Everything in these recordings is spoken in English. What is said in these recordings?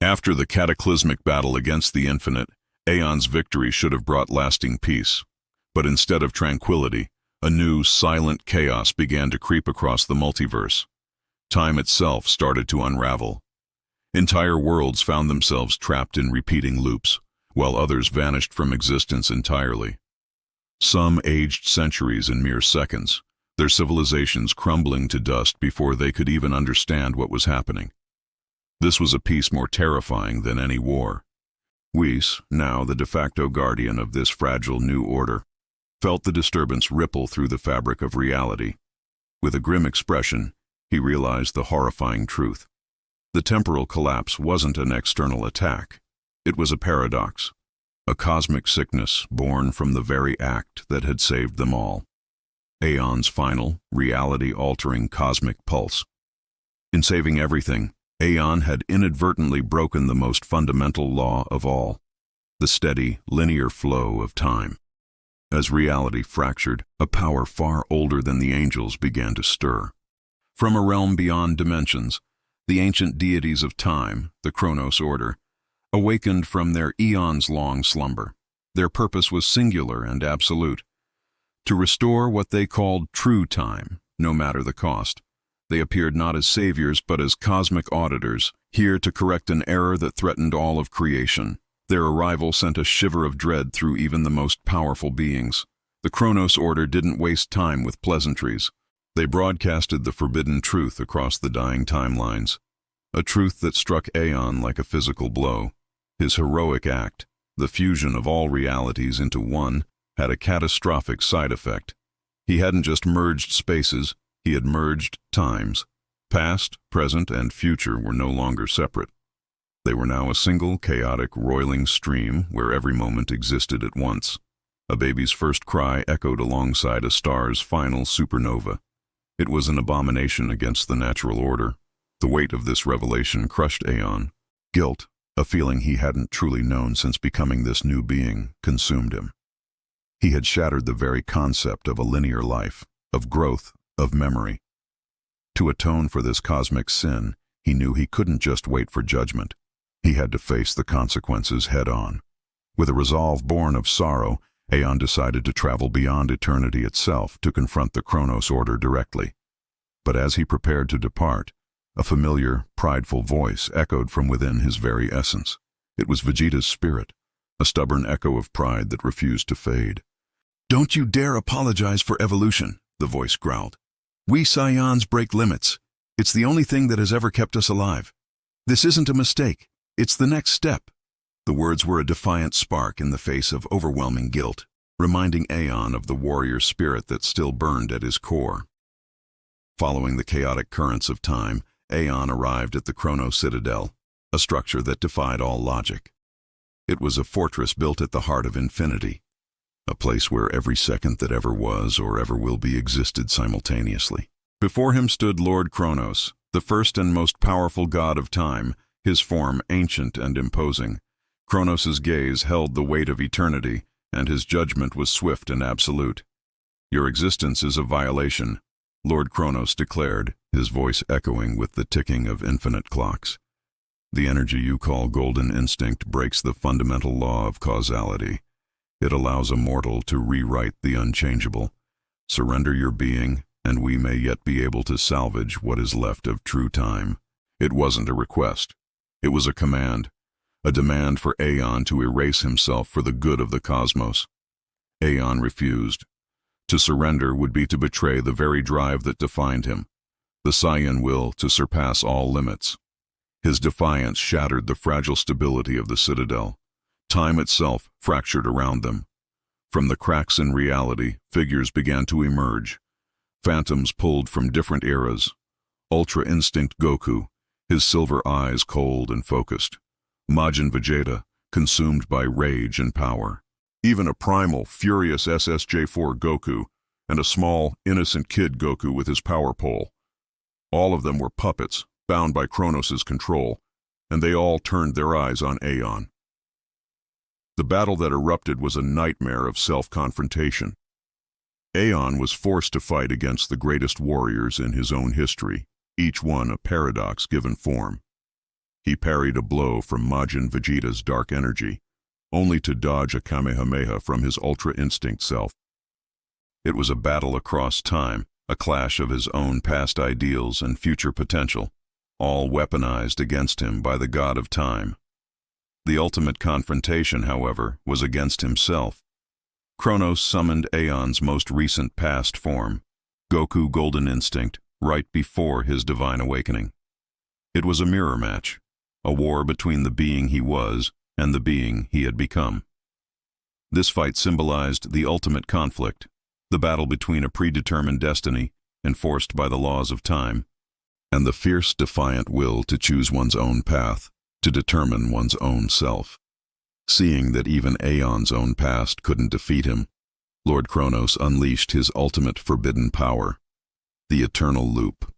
After the cataclysmic battle against the infinite, Aeon's victory should have brought lasting peace. But instead of tranquility, a new, silent chaos began to creep across the multiverse. Time itself started to unravel. Entire worlds found themselves trapped in repeating loops, while others vanished from existence entirely. Some aged centuries in mere seconds, their civilizations crumbling to dust before they could even understand what was happening. This was a peace more terrifying than any war. Whis, now the de facto guardian of this fragile new order, felt the disturbance ripple through the fabric of reality. With a grim expression, he realized the horrifying truth. The temporal collapse wasn't an external attack. It was a paradox, a cosmic sickness born from the very act that had saved them all. Aeon's final, reality-altering cosmic pulse. In saving everything, Aeon had inadvertently broken the most fundamental law of all, the steady, linear flow of time. As reality fractured, a power far older than the angels began to stir. From a realm beyond dimensions, the ancient deities of time, the Chronos Order, awakened from their eons-long slumber. Their purpose was singular and absolute: to restore what they called true time, no matter the cost. They appeared not as saviors but as cosmic auditors, here to correct an error that threatened all of creation. Their arrival sent a shiver of dread through even the most powerful beings. The Chronos Order didn't waste time with pleasantries. They broadcasted the forbidden truth across the dying timelines, a truth that struck Aeon like a physical blow. His heroic act, the fusion of all realities into one, had a catastrophic side effect. He hadn't just merged spaces, he had merged times. Past, present, and future were no longer separate. They were now a single, chaotic, roiling stream where every moment existed at once. A baby's first cry echoed alongside a star's final supernova. It was an abomination against the natural order. The weight of this revelation crushed Aeon. Guilt, a feeling he hadn't truly known since becoming this new being, consumed him. He had shattered the very concept of a linear life, of growth, of memory. To atone for this cosmic sin, he knew he couldn't just wait for judgment. He had to face the consequences head-on. With a resolve born of sorrow, Aeon decided to travel beyond eternity itself to confront the Chronos Order directly. But as he prepared to depart, a familiar, prideful voice echoed from within his very essence. It was Vegeta's spirit, a stubborn echo of pride that refused to fade. "Don't you dare apologize for evolution," the voice growled. "We Saiyans break limits. It's the only thing that has ever kept us alive. This isn't a mistake. It's the next step." The words were a defiant spark in the face of overwhelming guilt, reminding Aeon of the warrior spirit that still burned at his core. Following the chaotic currents of time, Aeon arrived at the Chrono Citadel, a structure that defied all logic. It was a fortress built at the heart of infinity, a place where every second that ever was or ever will be existed simultaneously. Before him stood Lord Chronos, the first and most powerful god of time, his form ancient and imposing. Chronos's gaze held the weight of eternity, and his judgment was swift and absolute. "Your existence is a violation," Lord Chronos declared, his voice echoing with the ticking of infinite clocks. "The energy you call golden instinct breaks the fundamental law of causality. It allows a mortal to rewrite the unchangeable. Surrender your being, and we may yet be able to salvage what is left of true time." It wasn't a request. It was a command, a demand for Aeon to erase himself for the good of the cosmos. Aeon refused. To surrender would be to betray the very drive that defined him, the Saiyan will to surpass all limits. His defiance shattered the fragile stability of the citadel. Time itself fractured around them. From the cracks in reality, figures began to emerge. Phantoms pulled from different eras. Ultra Instinct Goku, his silver eyes cold and focused. Majin Vegeta, consumed by rage and power. Even a primal, furious SSJ-4 Goku, and a small, innocent kid Goku with his power pole. All of them were puppets, bound by Kronos' control, and they all turned their eyes on Aeon. The battle that erupted was a nightmare of self-confrontation. Aeon was forced to fight against the greatest warriors in his own history, each one a paradox given form. He parried a blow from Majin Vegeta's dark energy, only to dodge a Kamehameha from his Ultra Instinct self. It was a battle across time, a clash of his own past ideals and future potential, all weaponized against him by the god of time. The ultimate confrontation, however, was against himself. Chronos summoned Aeon's most recent past form, Goku Golden Instinct, right before his divine awakening. It was a mirror match, a war between the being he was and the being he had become. This fight symbolized the ultimate conflict, the battle between a predetermined destiny, enforced by the laws of time, and the fierce, defiant will to choose one's own path, to determine one's own self. Seeing that even Aeon's own past couldn't defeat him, Lord Chronos unleashed his ultimate forbidden power, the Eternal Loop.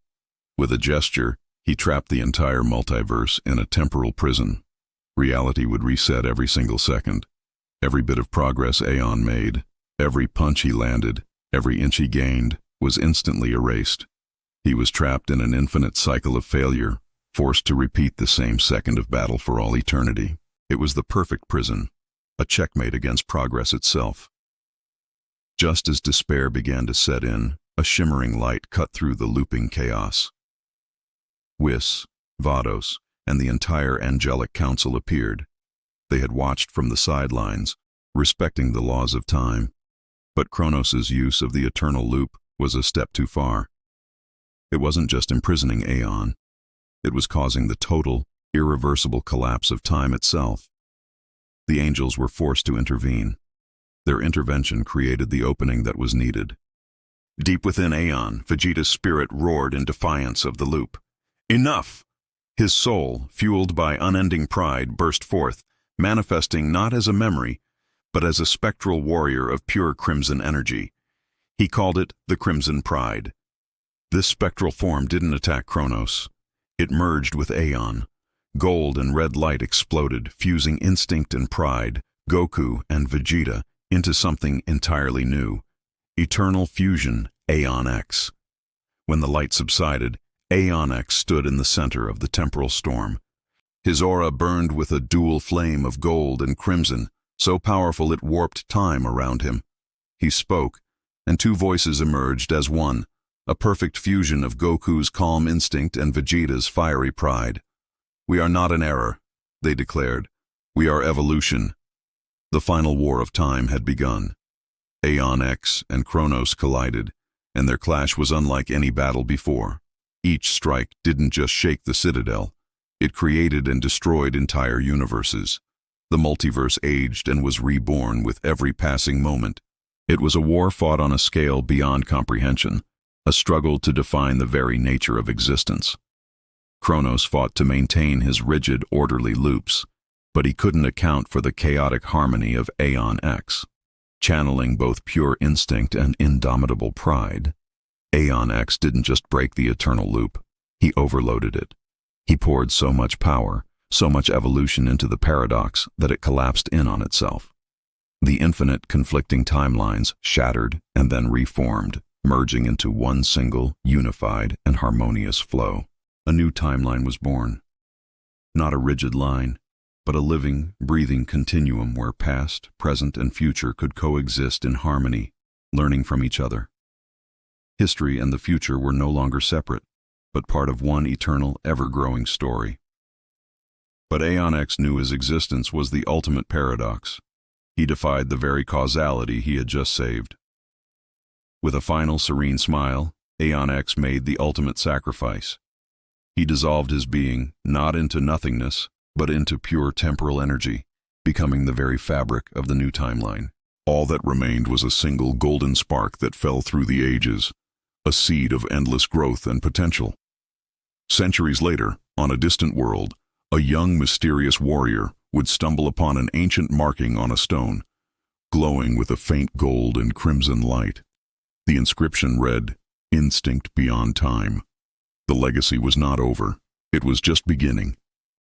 With a gesture, he trapped the entire multiverse in a temporal prison. Reality would reset every single second. Every bit of progress Aeon made, every punch he landed, every inch he gained, was instantly erased. He was trapped in an infinite cycle of failure, forced to repeat the same second of battle for all eternity. It was the perfect prison, a checkmate against progress itself. Just as despair began to set in, a shimmering light cut through the looping chaos. Whis, Vados, and the entire angelic council appeared. They had watched from the sidelines, respecting the laws of time. But Chronos' use of the Eternal Loop was a step too far. It wasn't just imprisoning Aeon. It was causing the total, irreversible collapse of time itself. The angels were forced to intervene. Their intervention created the opening that was needed. Deep within Aeon, Vegeta's spirit roared in defiance of the loop. Enough! His soul, fueled by unending pride, burst forth, manifesting not as a memory, but as a spectral warrior of pure crimson energy. He called it the Crimson Pride. This spectral form didn't attack Chronos. It merged with Aeon. Gold and red light exploded, fusing instinct and pride, Goku and Vegeta, into something entirely new. Eternal fusion, Aeon-X. When the light subsided, Aeon-X stood in the center of the temporal storm. His aura burned with a dual flame of gold and crimson, so powerful it warped time around him. He spoke, and two voices emerged as one, a perfect fusion of Goku's calm instinct and Vegeta's fiery pride. "We are not an error," they declared. "We are evolution." The final war of time had begun. Aeon-X and Chronos collided, and their clash was unlike any battle before. Each strike didn't just shake the citadel. It created and destroyed entire universes. The multiverse aged and was reborn with every passing moment. It was a war fought on a scale beyond comprehension, a struggle to define the very nature of existence. Chronos fought to maintain his rigid, orderly loops, but he couldn't account for the chaotic harmony of Aeon-X. Channeling both pure instinct and indomitable pride, Aeon-X didn't just break the eternal loop, he overloaded it. He poured so much power, so much evolution into the paradox that it collapsed in on itself. The infinite conflicting timelines shattered and then reformed, merging into one single, unified, and harmonious flow. A new timeline was born. Not a rigid line, but a living, breathing continuum where past, present, and future could coexist in harmony, learning from each other. History and the future were no longer separate, but part of one eternal, ever-growing story. But Aeon-X knew his existence was the ultimate paradox. He defied the very causality he had just saved. With a final serene smile, Aeon-X made the ultimate sacrifice. He dissolved his being, not into nothingness, but into pure temporal energy, becoming the very fabric of the new timeline. All that remained was a single golden spark that fell through the ages, a seed of endless growth and potential. Centuries later, on a distant world, a young mysterious warrior would stumble upon an ancient marking on a stone, glowing with a faint gold and crimson light. The inscription read, "Instinct beyond time." The legacy was not over. It was just beginning.